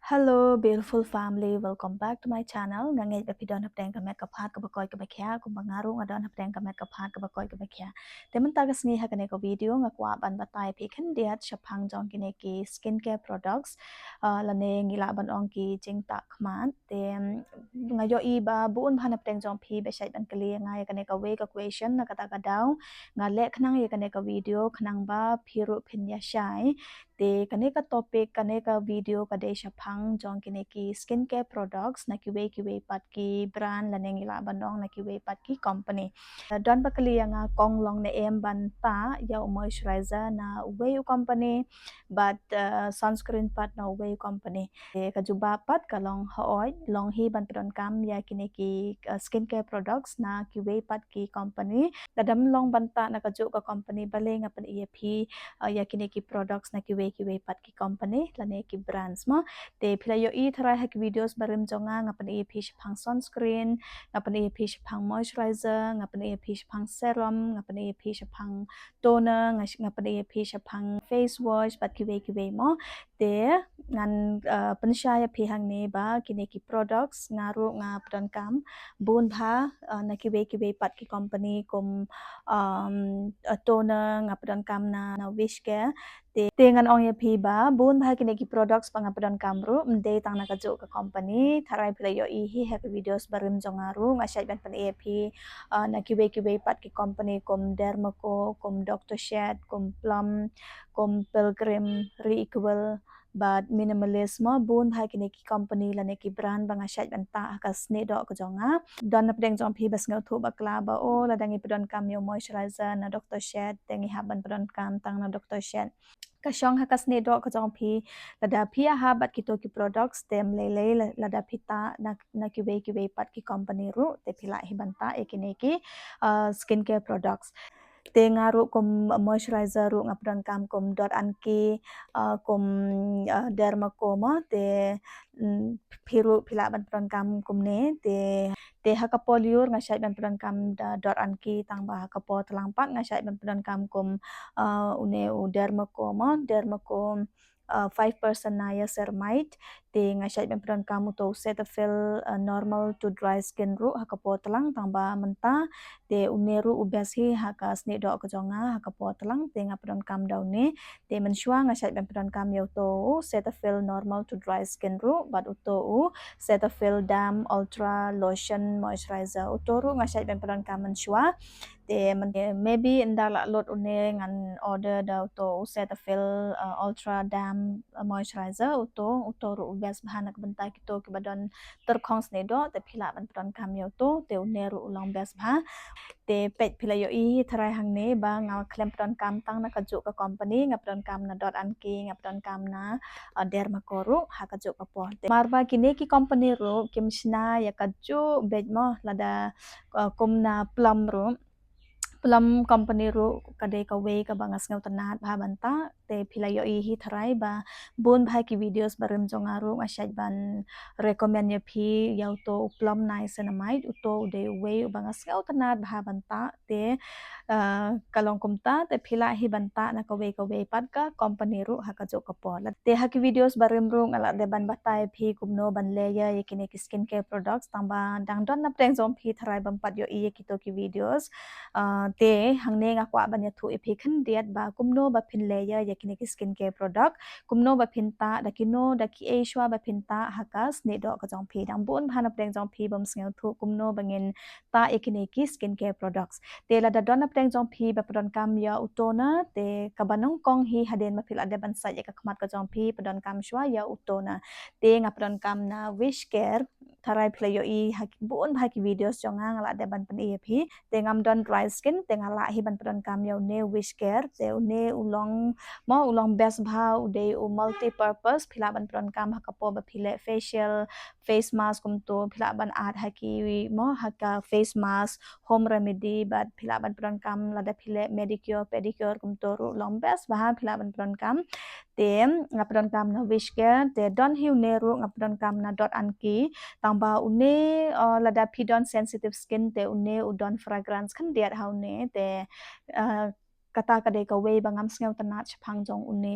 Hello, beautiful family. Welcome back to my channel. Ngangai bapidon hapdeng ka make phat ka bakoy ka bakya kung bangaru ngadon hapdeng ka make phat ka bakoy ka bakya. Temen tagas ngi hakane ko video ngakwa ban batay pikan diat shapang jong kine ki skincare products lane ngila ban ong ki jing tak man tem ngayo iba buun ban hapdeng jong pi be shai ban kali ngai kane ka way ka question na kata ka daw ngale khnang ye kane ka video khnang ba phiru phinya shai te kane ka topic kane ka video ka de shapang jong kine ki skincare products na ki way pat ki brand la neng ila banong na ki way pat ki company don bakali nga kong long na em ban ta ya moisturizer na way company but sunscreen pat na way company te ka juba pat ka long hoy long hi ban pron kam ya kine ki skincare products na ki way pat ki company dadam long ban ta na ka ju ka company bale nga pan EP ya kine ki products na ki way pat ki company lane ki brands mo te philayo I thara hak videos barim jonga ngapan EP shapang sunscreen ngapan EP shapang moisturizer ngapan EP shapang serum ngapan EP shapang toner ngapan EP shapang face wash pat ki way mo te ngan pensya ya phihang ne ba kine ki products ngaru nga pran kam bun bha na ki way pat ki company kum toner ngapan kam na wish care dengan ong ya pi ba bun bha kine ki products pangapadon kamru mde tang nakajo ka company tharai playo I hi have videos barim jongaru ngasai ban pan ap na ki way pat ki company kom dermaco kom dr shed kom plum kom pilgrim re-equal but minimalism bun bha kine ki company la ne ki brand banga shat ban ta ka sne do ko jonga don na pdeng jong pi bas ngau thu bakla ba o la dangi padon kam yo moisturizer na dr shed tengi haban padon kam tang na dr shed kasyong hakas ne do ka jong pi lada pia ha bat kito ki products tem lele lada pita na ki way pat ki company ru te pila hi banta ekine ki skincare products te ngaru kum moisturizer ru ngapron kam kum dot anki kum dermacoma te phiru phila ban pron kam kum ne te hakapoliur ngasai ban pron kam dot anki tang ba hakapo telang pat ngasai ban pron kam kum une u dermacom 5% niacinamide te ngasai ban pron kam to Cetaphil normal to dry skin ru hakapo telang tang ba menta te uneru ubesi haka sne do ko jonga haka potlang te ngapron kam daw ne te menshua ngasai ban pron kam yo to Cetaphil normal to dry skin ru but uto u Cetaphil dam ultra lotion moisturizer utoru ngasai ban pron kam menshua te maybe ndala lot une ngan order daw to Cetaphil ultra dam moisturizer utoru ubes bahanak bentai kito kibadon terkhong sne do te phila ban pron kam yo to te uneru ulang bes bha te pet philayo I tharai hang ne ba nga klem pron kam tang na kaju ka company nga pron kam na dot anki nga pron kam na dermacoru ha kaju ka po marba kini ki company ru kimshna ya kaju bejmo lada kumna plum ru plum company ru kadai ka way ka bangas ngau tanat bha banta te philayo I hi tharai ba bun bhai ki videos barim jongaru ngasai ban recommend ya phi yau to plum niacinamide uto de way bangas ngau tanat bha banta te kalong kumta te phila hi banta na ka way pat ka company ru ha ka jo ka po te ha ki videos barim ru ngala de ban batai phi kumno ban leya ye kine ki skincare products tamba dang don na preng zom phi tharai bam pat yo I ki to ki videos te hangne nga kwa ban ya thu epi khan diat ba kumno ba phin layer ya kine ki skincare product kumno ba phin ta da kino da ki e shwa ba phin ta hakas ne do ka jong phi dang bon bhan preng jong phi bam sngel thu kumno bangin ta ekine ki skincare products te la da don preng jong phi ba pron kam ya utona te ka banong kong hi haden ma phil ade ban sa ya ka khmat ka jong phi padon kam shwa ya utona te nga pron kam na wish care tharai playo I bon bha ki videos jonga ngala de ban pan e phi te ngam don dry skin te ngala hi ban pron kam yo ne wish care te ne ulong best bha ude u multi purpose phila ban pron kam ha kapo ba phile facial face mask kum to phila ban art ha ki mo ha ka face mask home remedy but phila ban pron kam la da phile medicure pedicure kum to ru long best bha phila ban pron kam te ngapron kam na wish care te don hiu ne ru ngapron kam na dot anki tangba une lada pidon sensitive skin te une udon fragrance kan diat haune te kata kadai ka way bangam sngau tanat chapang jong une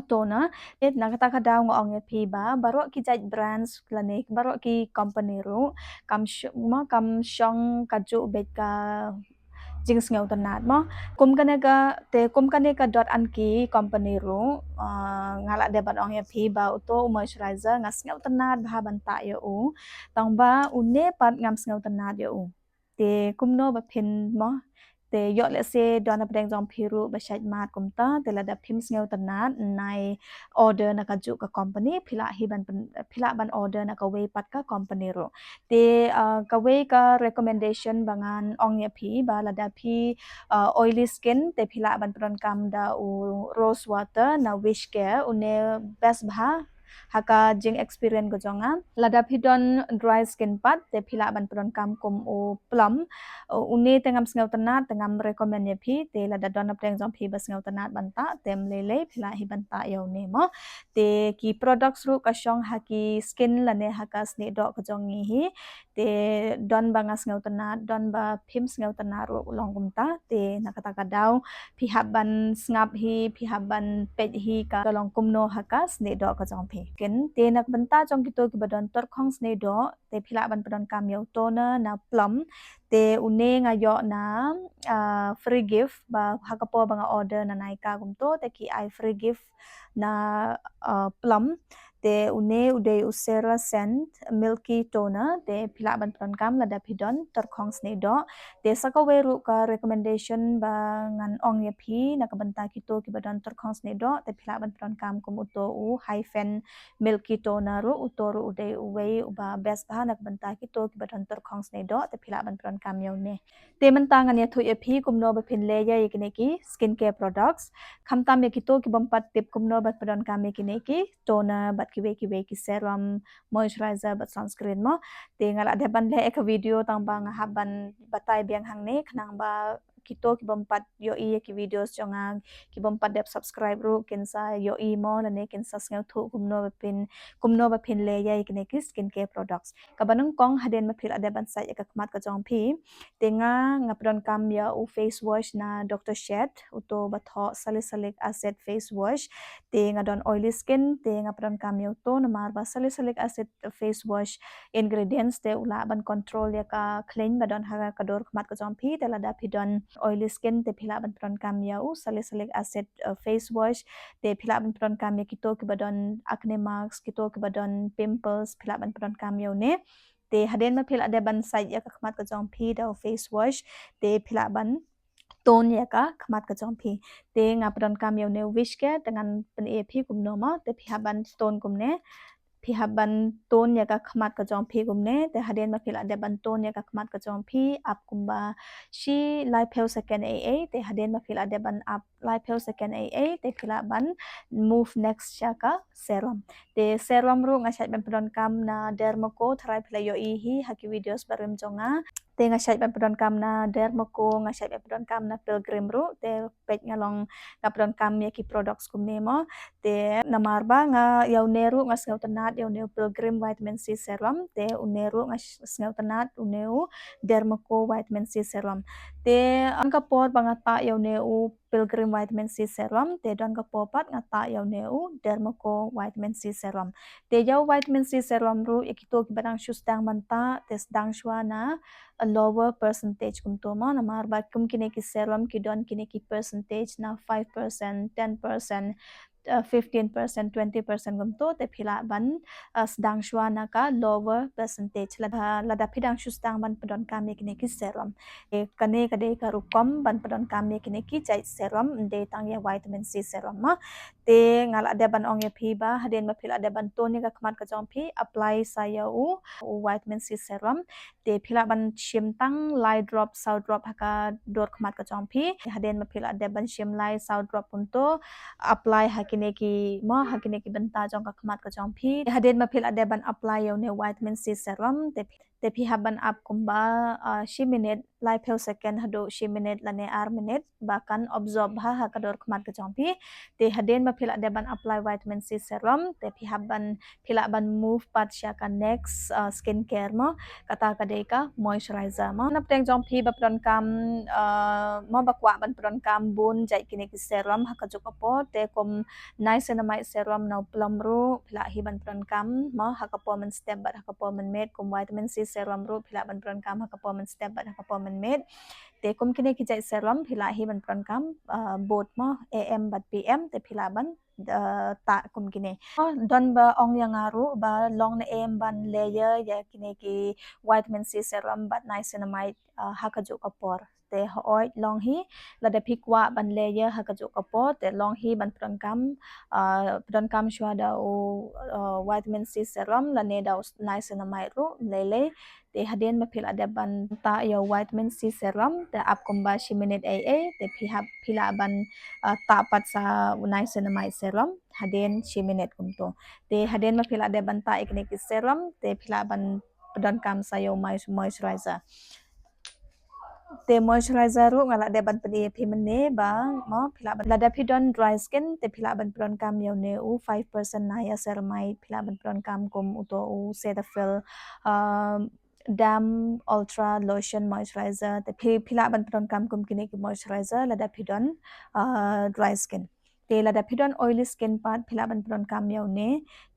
toner nakata daw nga ong pi ba baro ki jai brands klane baro ki company ro kam shong ka ju bet ka jings ngau tanat mo kum kane ka dot an ki company ro ngala de ban ong pi ba uto moisturizer ngas ngau tanat ba banta yo u tong ba une pat ngam ngau tanat yo u te kumno ba phin mo te yo le se dona pedeng jong phiru ba shait mat kum ta te la da phim ngeu tanat nai order na ka ju ka company phila ban order na ka we pat ka company ro te ka we ka recommendation bangan ong ya phi ba la da phi oily skin te phila ban pron kam da u rose water na wish care une best bha haka jing experience go jonga lada phidon dry skin pat te phila ban pron kam kum o plum une tengam sngaw tanat tengam recommend ye phi te lada don apeng jong phi bas sngaw tanat banta tem lele phila hi banta yo ne mo te ki products ru ka shong haki skin lane haka sne do ko jong ngi hi te don banga sngaw tanat don ba phim sngaw tanat ru long kum ta te nakata ka daw phi haban snap hi phi haban pej hi ka long kum no haka sne do ko jong phi ken te nak banta jong kito ki badon tor khong sne do te phila ban padon kam yo toner na plum te une nga yo na free gift ba hakapo banga order na naika kum to te ki ai free gift na plum te une ude usera scent milky toner te phila ban padon kam la da phidon tor khong sne do te sakawe ru ka recommendation ba ngan ong ye phi na ka banta kito ki badon tor khong sne do te phila ban padon kam kum uto u hyphen milky toner ru utoru ude uwe uba best ba nak banta ki to ki badon tor khong sne do te phila ban pron kam yo ne te man ta ngan ya thu ye phi kum no ba phin le ya ikne ki skin care products kham ta me ki to ki bam pat tip kum no ba padon kam me ki ne ki toner bat ki we ki serum moisturizer bat sunscreen mo te ngala de ban le ek video tang ba nga haban batai biang hang ne khnang ba kito ki bompat yo i ki videos jonga ki bompat dep subscribe ru kinsa yo i mo la ne kinsa sngaw thu kumno ba phin le ya ikne ki skin care products kabanung kong haden ma phil ade ban sai ka kmat ka jong phi tenga ngapron kam ya u face wash na Dr. Shed uto ba tho salicylic acid face wash tenga don oily skin tenga pron kam ya to na mar ba salicylic acid face wash ingredients te ula ban control ya ka clean ba don ha ka dor kmat ka jong phi te la da phi don oily skin te phila ban pron kam ya u salicylic acid face wash te phila ban pron kam ya kito ki badon acne marks kito ki badon pimples phila ban pron kam yo ne te haden ma phila de ban sai ya ka khmat ka jong phi da face wash te phila ban ton ya ka khmat ka jong phi te nga pron kam yo ne wish ke dengan pen e phi kum no ma te phi ban ton kum ne phi haban ton ya ka khmat ka jong phi gum ne te haden ma phila de ban ton ya ka khmat ka jong phi ap kumba shi life health second aa te haden ma phila de ban up life health second aa te phila ban move next ya ka serum te serum ru nga chat ban pron kam na dermako thrai phila yo i hi haki videos barim jonga te nga chat ban pron kam na dermako nga chat ban pron kam na pilgrim ru te pej ngalong nga pron kam ya ki products kum ne mo te namar ba nga yaw neru nga sngaw tanat yaw neu pilgrim vitamin C serum te uneru nga sngaw tanat uneu dermaco vitamin C serum te angka por bangata yaw neu pilgrim vitamin C serum te don ka popat nga ta yaw neu dermaco vitamin C serum te yaw vitamin C serum ru ikito ki barang shustang manta te sedang shwana a lower percentage kum to ma namar ba kum kine ki serum ki don kine ki percentage na 5% 10% 15% 20% gum to te phila ban sedang shwana ka lower percentage lada phidang shustang ban padon ka me kine ki serum e kane kade ka rukom ban padon ka me kine ki chai serum de tang ya vitamin C serum ma te ngala de ban ong ya phi ba haden ma phila de ban to ni ka khmat ka jong phi apply saya u vitamin C serum te phila ban shim tang light drop sound drop haka dor khmat ka jong phi haden ma phila de ban shim light sound drop punto apply hakine ki mo hakine ki banta jong ka khmat ka jong phi haden ma phil ade ban apply yo ne vitamin C serum te te pi haban up kumba 10 minit lai pel second hado 10 minit lane ar minit bahkan absorb ha kador kmat ke jongpi te haden ma phila deban apply vitamin C serum te pi haban phila ban move pat sya ka next skin care mo kata kadai ka moisturizer mo nap teng jongpi ba pron kam mo bakwa ban pron kam bun jai kini ki serum ha ka jokapo te kom niacinamide serum no plum ru phila hi ban pron kam mo ha ka po man step bat ha ka po man met kom vitamin C serum ru phila ban pron kam ha ka po man step bat ha ka po man met te kom kini ki jai serum phila hi ban pron kam bot mo am bat pm te phila ban ta kum kini don ba ong yang aru ba long na am ban layer ya kini ki vitamin C serum bat niacinamide ha ka jo kapor te hoi long hi lada phikwa ban layer ha ka jo kapor te long hi ban pron kam shwa da o vitamin C serum la ne da niacinamide ru lele te haden ma phila da ban ta yo vitamin C serum te ap kumba 10 minute te phila ban ta pat sa niacinamide serum haden 10 minute kumto te haden ma phila da ban ta ikne ki serum te phila ban pron kam sayo moisturizer te moisturizer ru ngala de ban pedi phimne ba mo phila ban lada phidon dry skin te phila ban pron kam yo ne u 5% niacinamide phila ban pron kam kum uto u Cetaphil dam ultra lotion moisturizer te phila ban pron kam kum kini ki moisturizer lada phidon dry skin te lada phidon oily skin pat phila ban pron kam yo ne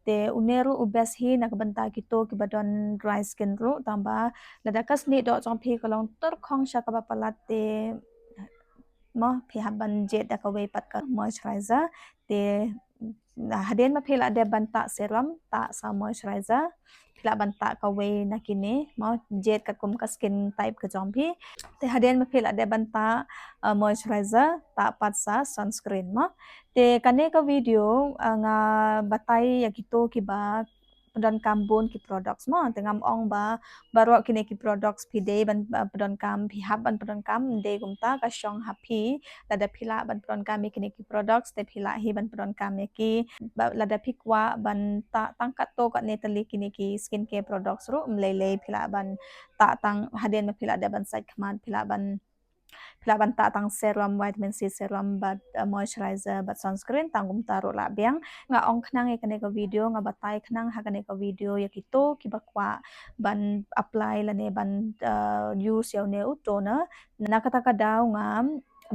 te uneru ubes hi nak banta kito ki badon dry skin ru tamba lada kas ni do jong phi kolong tor khong sha ka palat te mo phi haban jet da ka we pat ka moisturizer te haden ma phila de banta serum ta sa moisturizer phila banta ka we na kini mo jet ka kum ka skin type ka jong phi te haden ma phila de banta moisturizer ta pat sa sunscreen mo te kane ka video nga batai ya kito ki ba pedon kambun ki products mo tengam ong ba baro kini ki products pi de ban pedon kam pi hab ban pedon kam de gumta ka shong happy lada phila ban pedon kam kini ki products te phila hi ban pedon kam ki lada phikwa ban ta tangkat to ka netali kini ki skincare products ru mlele phila ban ta tang haden ma phila da ban site khman phila ban ta tang serum vitamin C serum bat moisturizer bat sunscreen tangum taruh la biang nga ong khnang e kane ka video nga batai khnang ha kane ka video ya kito ki bakwa ban apply la ne ban use yaw ne utona nakata ka daw nga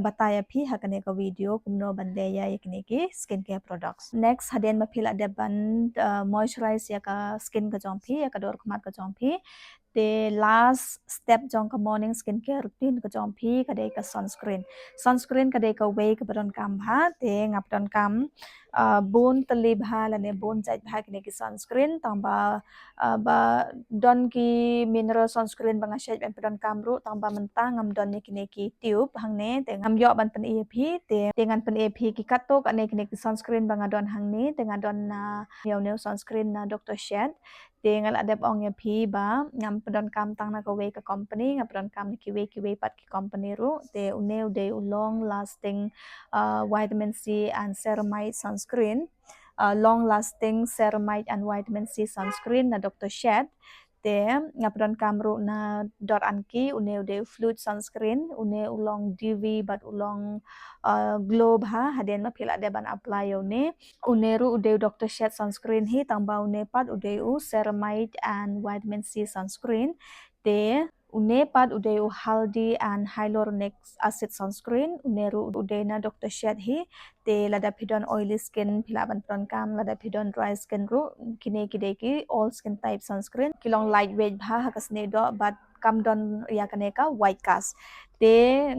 bataya phi ha kane ka video kumno bandeya yakne ki skincare products next haden ma phila de ban moisturize ya ka skin ka jong phi ya ka dor khmat ka jong phi te last step jong ka morning skincare routine ka jong phi ka de ka sunscreen ka de ka way ka badon kam bha te ngap don kam bon tali bha la ne bon jai bha ki ne ki sunscreen tang ba don ki mineral sunscreen banga shade ban badon kam ru tang ba mentang ngam don ne ki ne ki tube hang ne te ngam yo ban pan ep te ngan pan ep ki kat to ka ne ki ne ki sunscreen banga don hang ne te ngan na yo ne sunscreen na Dr. Shed te ngal adep ong ya phi ba ngam pedon kam tang na ka we ka company ngam pedon kam ki we pat ki company ru te une de long lasting vitamin C and ceramide sunscreen long lasting ceramide and vitamin C sunscreen na Dr. Shed te ngapron kamru na dot anki une de fluid sunscreen une ulong DV but ulong globe ha haden ma phila de ban apply yo ne uneru ude Dr. Shed sunscreen hi tangba une pat ude ceramide and vitamin C sunscreen te une pat ude haldi and hyaluronic acid sunscreen uneru ude na Dr. Shed hi te lada phidon oily skin phila ban pron kam lada phidon dry skin ru kine kide ki all skin type sunscreen kilong lightweight bha hakasne do but kam don ya kane ka white cast te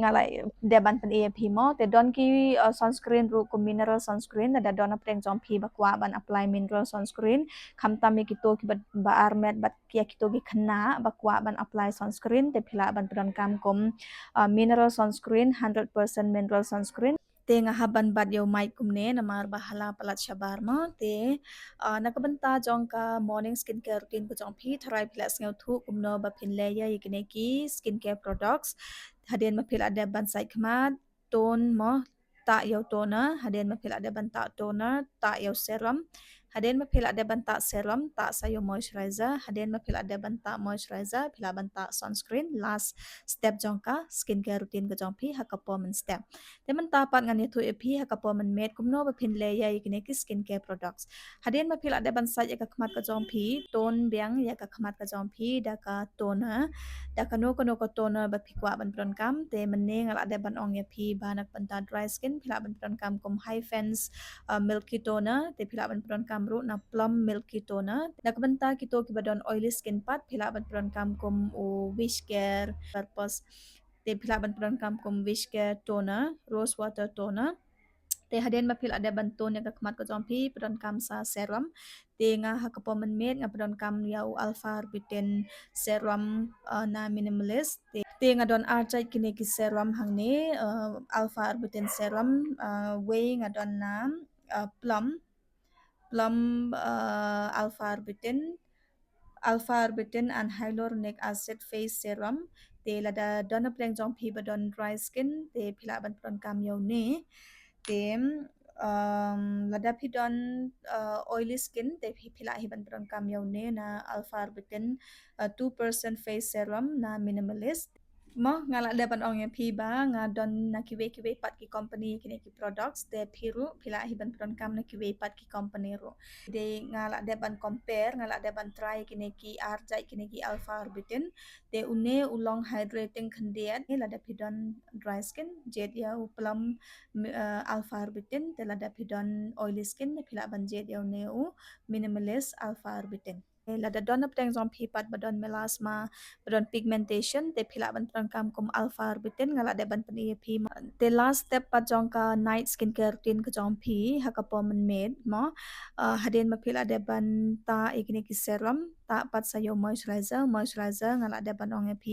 ngalai de ban pan ep mo te don ki sunscreen ru ko mineral sunscreen da don apreng jom phi bakwa ban apply mineral sunscreen khamta me kito ki ba armet bat kia kito ki khna bakwa ban apply sunscreen te phila ban pron kam kom mineral sunscreen 100% mineral sunscreen te nga haban bat yo mic kumne namar bahala palat shabar ma te nakabanta jong ka morning skincare routine ko jong phi tharai phila ngau thu kumno ba phin le ya yikne ki skincare products haden ma phila de ban sai khmat ton mo ta yo toner haden ma phila de ban ta toner ta yo serum Hadin mapila ada banta serum tak sayo moisturizer, hadin mapila ada banta moisturizer, pila banta sunscreen, last step jongka skincare routine ke jongpi hakapo men step. Temen tapat ngan itu epi hakapo men med kumno bapin layer ikine ki skincare products. Hadin mapila ada bansat ya kamat ke jongpi, tone biang ya kamat ke jongpi daka toner, daka no kono ko toner bapikwa ban pron kam te meneng ala ada ban ong ya pi banak banta dry skin pila ban pron kam kum high fence milky toner te pila ban pron kam ru na plum milky toner dak benta kito ki badon oily skin pat pila ban pron kam kum o wish care purpose te pila ban pron kam kum wish care toner rose water toner te hadin mapil ada bantuan yang kemat ko jompi pedon kam sa serum te nga hakapo men med nga pedon kam yau alpha arbutin serum na minimalist te nga don archai kini ki serum hangne alpha arbutin serum way nga don na plum alpha arbutin and hyaluronic acid face serum te lada don pleng jompi badon dry skin te pila ban pedon kam yau ne tem lada pidon oily skin te pila hiban pedon kam yau ne na alpha arbutin 2% face serum na minimalist mo ngala depan ong yang piba nga don na kiwe pat ki company kini ki products te piru pila hiban pedon kam na kiwe pat ki company ro de ngala depan compare ngala depan try kini ki arjai kini ki alpha arbutin te une ulong hydrating khandiat ni lada pidon dry skin jet ya plum alpha arbutin te lada pidon oily skin ne pila ban jet ya ne minimalist alpha arbutin lada don na pteng zom pipat badon melasma badon pigmentation te pila ban kam kum alpha arbutin ngala de ban pani ep te last step pat jong ka night skincare routine ka jong pi hakapo men med mo hadin ma pila de ban ta ikini ki serum ta pat sayo moisturizer ngala de ban ong ep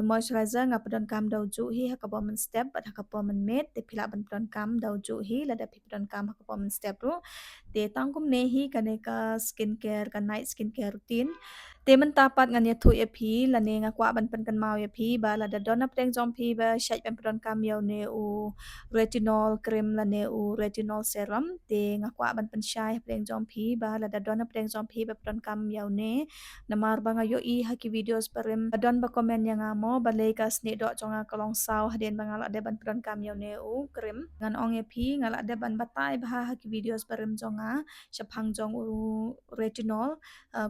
moisturizer nga padon kam dau ju hi hakapo men step pat hakapo men med te pila ban padon kam dau ju hi lada pi padon kam hakapo men step ru te tangkum ne hi kaneka skincare ka night skincare routine te men tapat ngan ya thu ya phi la ne nga kwa ban pen kan mau ya phi ba la da don ap teng jom phi ba shai ban pron kam yo ne u retinol cream la ne u retinol serum te nga kwa ban pen shai teng jom phi ba la da don ap teng jom phi ba pron kam yo ne namar ba nga yo i ha ki videos parim don ba comment yang mo ba le ka sne do chonga kalong saw haden ba ngala de ban pron kam yo ne u cream ngan ong ya phi ngala de ban batai ba ha ki videos parim jonga shaphang jong u retinol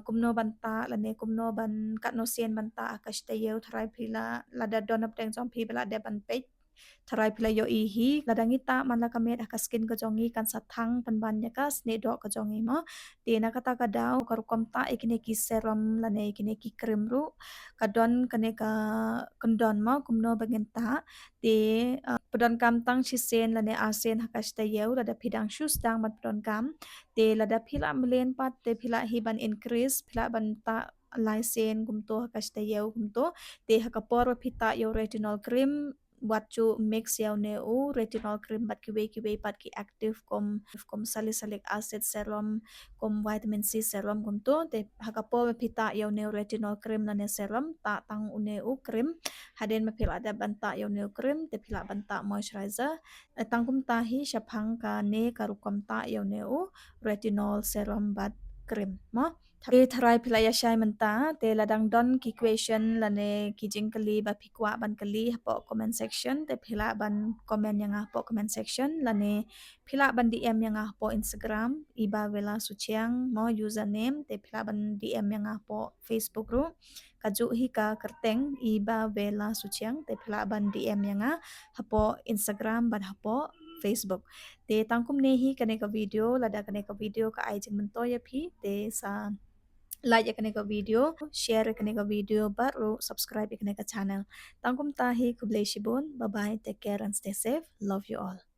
kumno banta la ne kumno ban katno sien banta akash tayo tharai phila lada donap teng jom phi bala de ban page tharai phila yo i hi lada ngita man la kamet aka skin ko jongi kan sathang pan ban ya ka sne do ko jongi mo te na kata ka daw kar kom ta ikine ki serum la ne ikine ki cream ru kadon kane ka kondon mo kumno bagen ta te pedon kam tang chisen la ne asen hakash tayo lada phidang shoes dang mat pedon kam te lada phila mlen pat te phila hi ban increase phila ban ta lysen gumto hakastayew gumto te hakapor phita yo retinol cream buat chu mix yaw ne u retinol cream bat kiwe pat ki active kom salicylic acid serum kom vitamin C serum gumto te hakapor phita yaw ne retinol cream na ne serum ta tang une u cream haden ma phila ada banta yaw ne cream te phila banta moisturizer tangkum ta hi shaphang ka ne karukom ta yaw ne u retinol serum bat cream mo te tharai phila ya shai menta te ladang don ki question lane ki jingkali ba phikwa ban kali po comment section te phila ban comment yang po comment section lane phila ban DM yang po Instagram iba vela suchiang mo username te phila ban DM yang po Facebook ru kaju hi ka kerteng iba vela suchiang te phila ban DM yang po Instagram ban po Facebook te tangkum nehi kane ka video lada kane ka video ka ai jing mento ya phi te sa like kane ka video share kane ka video baru subscribe kane ka channel tangkum tahi kublai shibun bye bye take care and stay safe love you all